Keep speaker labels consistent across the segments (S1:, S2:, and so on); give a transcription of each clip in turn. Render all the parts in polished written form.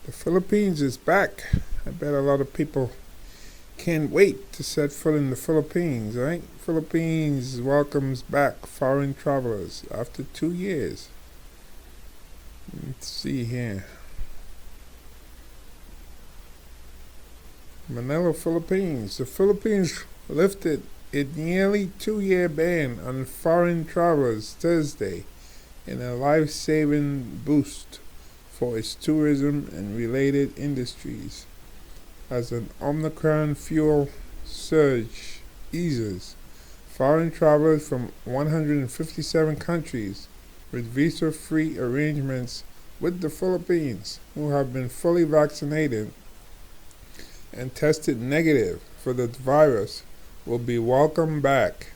S1: The Philippines is back. I bet a lot of people can't wait to set foot in the Philippines, right? Philippines welcomes back foreign travelers after 2 years. Let's see here. Manila, Philippines. The Philippines lifted a nearly 2-year ban on foreign travelers Thursday in a life-saving boost for its tourism and related industries as an omicron-fueled surge eases. Foreign travelers from 157 countries with visa-free arrangements with the Philippines who have been fully vaccinated and tested negative for the virus will be welcomed back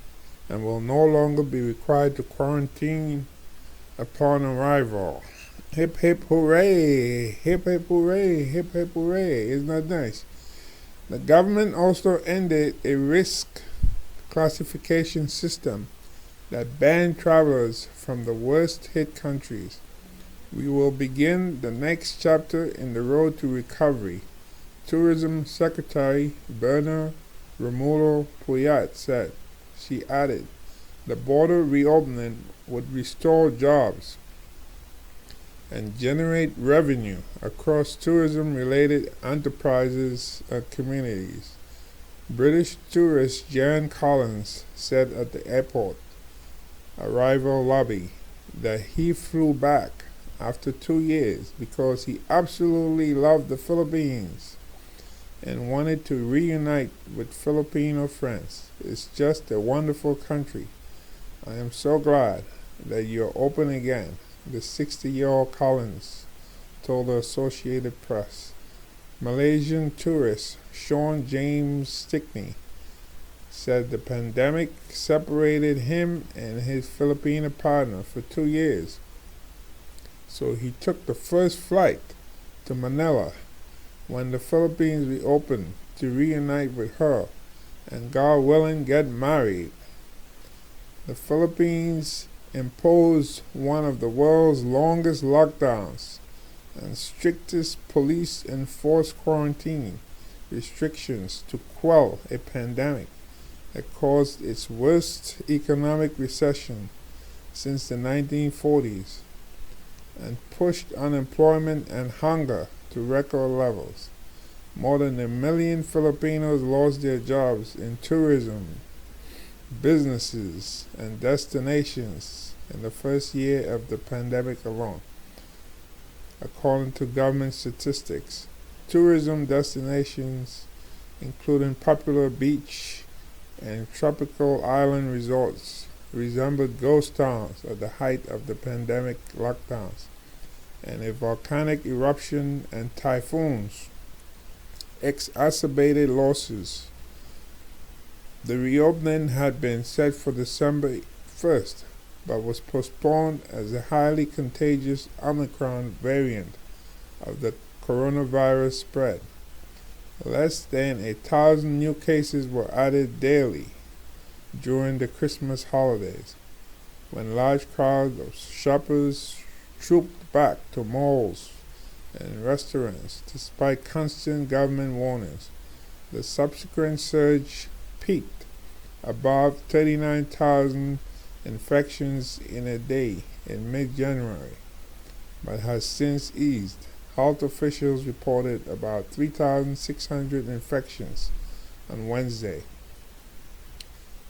S1: and will no longer be required to quarantine upon arrival. Hip hip hooray, hip hip hooray, hip hip hooray. Isn't that nice? The government also ended a risk classification system that banned travelers from the worst hit countries. We will begin the next chapter in the road to recovery, Tourism Secretary Berna Romulo-Puyat said. She added, the border reopening would restore jobs and generate revenue across tourism-related enterprises and communities. British tourist Jan Collins said at the airport arrival lobby that he flew back after 2 years because he absolutely loved the Philippines and wanted to reunite with Filipino friends. It's just a wonderful country. I am so glad that you're open again, the 60-year-old Collins told the Associated Press. Malaysian tourist Sean James Stickney said the pandemic separated him and his Filipino partner for 2 years. So he took the first flight to Manila when the Philippines reopened to reunite with her and, God willing, get married. The Philippines imposed one of the world's longest lockdowns and strictest police-enforced quarantine restrictions to quell a pandemic that caused its worst economic recession since the 1940s and pushed unemployment and hunger to record levels. More than 1 million Filipinos lost their jobs in tourism, businesses, and destinations in the first year of the pandemic alone. According to government statistics, tourism destinations, including popular beach and tropical island resorts, resembled ghost towns at the height of the pandemic lockdowns, and a volcanic eruption and typhoons exacerbated losses. The reopening had been set for December 1st, but was postponed as the highly contagious Omicron variant of the coronavirus spread. Less than 1,000 new cases were added daily during the Christmas holidays, when large crowds of shoppers trooped back to malls and restaurants despite constant government warnings. The subsequent surge peaked above 39,000 infections in a day in mid-January, but has since eased. Health officials reported about 3,600 infections on Wednesday,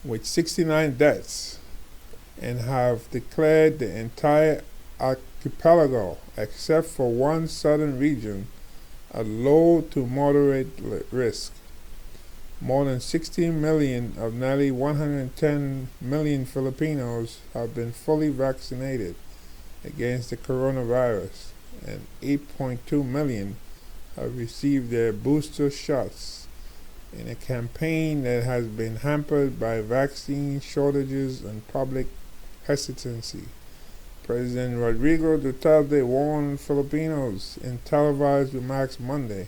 S1: with 69 deaths, and have declared the entire archipelago, except for one southern region, at low to moderate risk. More than 16 million of nearly 110 million Filipinos have been fully vaccinated against the coronavirus, and 8.2 million have received their booster shots in a campaign that has been hampered by vaccine shortages and public hesitancy. President Rodrigo Duterte warned Filipinos in televised remarks Monday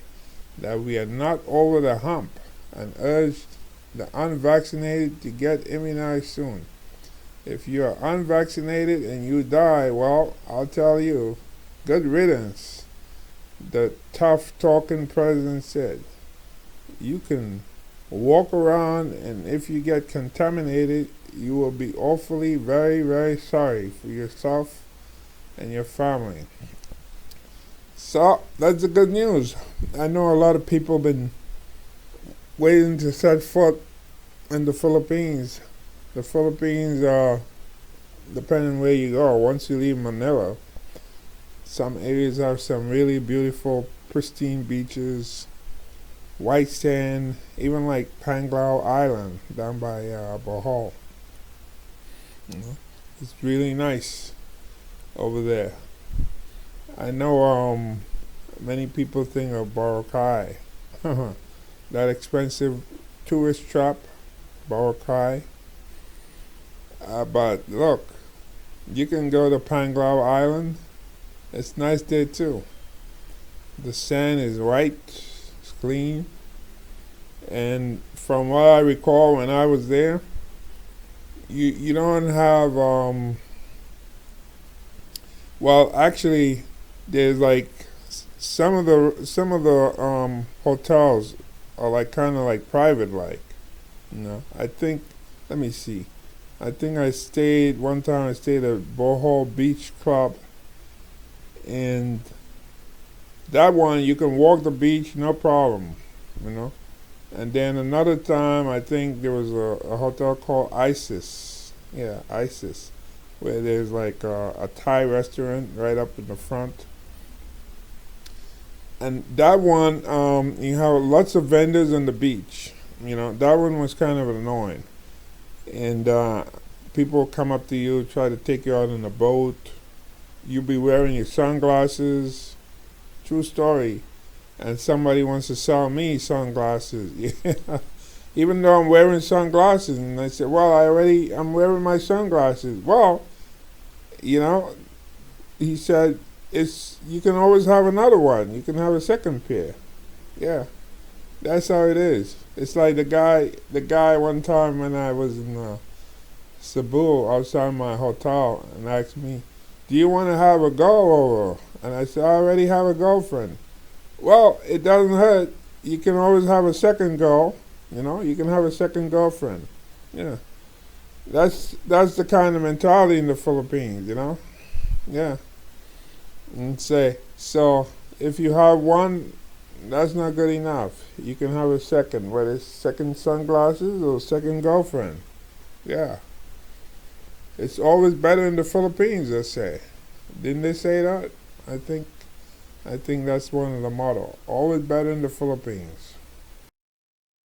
S1: that we are not over the hump and urged the unvaccinated to get immunized soon. If you are unvaccinated and you die, well, I'll tell you, good riddance. the tough talking president said. You can walk around, and if you get contaminated, you will be awfully very, very sorry for yourself and your family. So that's the good news. I know a lot of people been waiting to set foot in the Philippines. The Philippines are, depending where you go, once you leave Manila, some areas have some really beautiful, pristine beaches, white sand, even like Panglao Island down by Bohol. You know, it's really nice over there. I know many people think of Boracay, that expensive tourist trap, Boracay. But look, you can go to Panglao Island. It's nice there too. The sand is white, it's clean, and from what I recall when I was there, you don't have well, actually, there's like some of the hotels are like kind of like private, like, you know. I think, let me see. I think I stayed one time. I stayed at Bohol Beach Club, and that one you can walk the beach no problem, you know. And then another time, I think there was a hotel called Isis. Yeah, Isis, where there's like a Thai restaurant right up in the front. And that one, you have lots of vendors on the beach. You know, that one was kind of annoying. And people come up to you, try to take you out on a boat. You'll be wearing your sunglasses. True story. And somebody wants to sell me sunglasses. Yeah. Even though I'm wearing sunglasses. And I said, well, I'm wearing my sunglasses. Well, you know, he said, you can always have another one. You can have a second pair. Yeah. That's how it is. It's like the guy one time when I was in Cebu outside my hotel and asked me, do you want to have a go over? And I said, I already have a girlfriend. Well, it doesn't hurt. You can always have a second girl. You know, you can have a second girlfriend. Yeah. That's the kind of mentality in the Philippines, you know? Yeah. And say, so if you have one, that's not good enough. You can have a second, whether it's second sunglasses or second girlfriend. Yeah. It's always better in the Philippines, they say. Didn't they say that? I think that's one of the motto. Always better in the Philippines.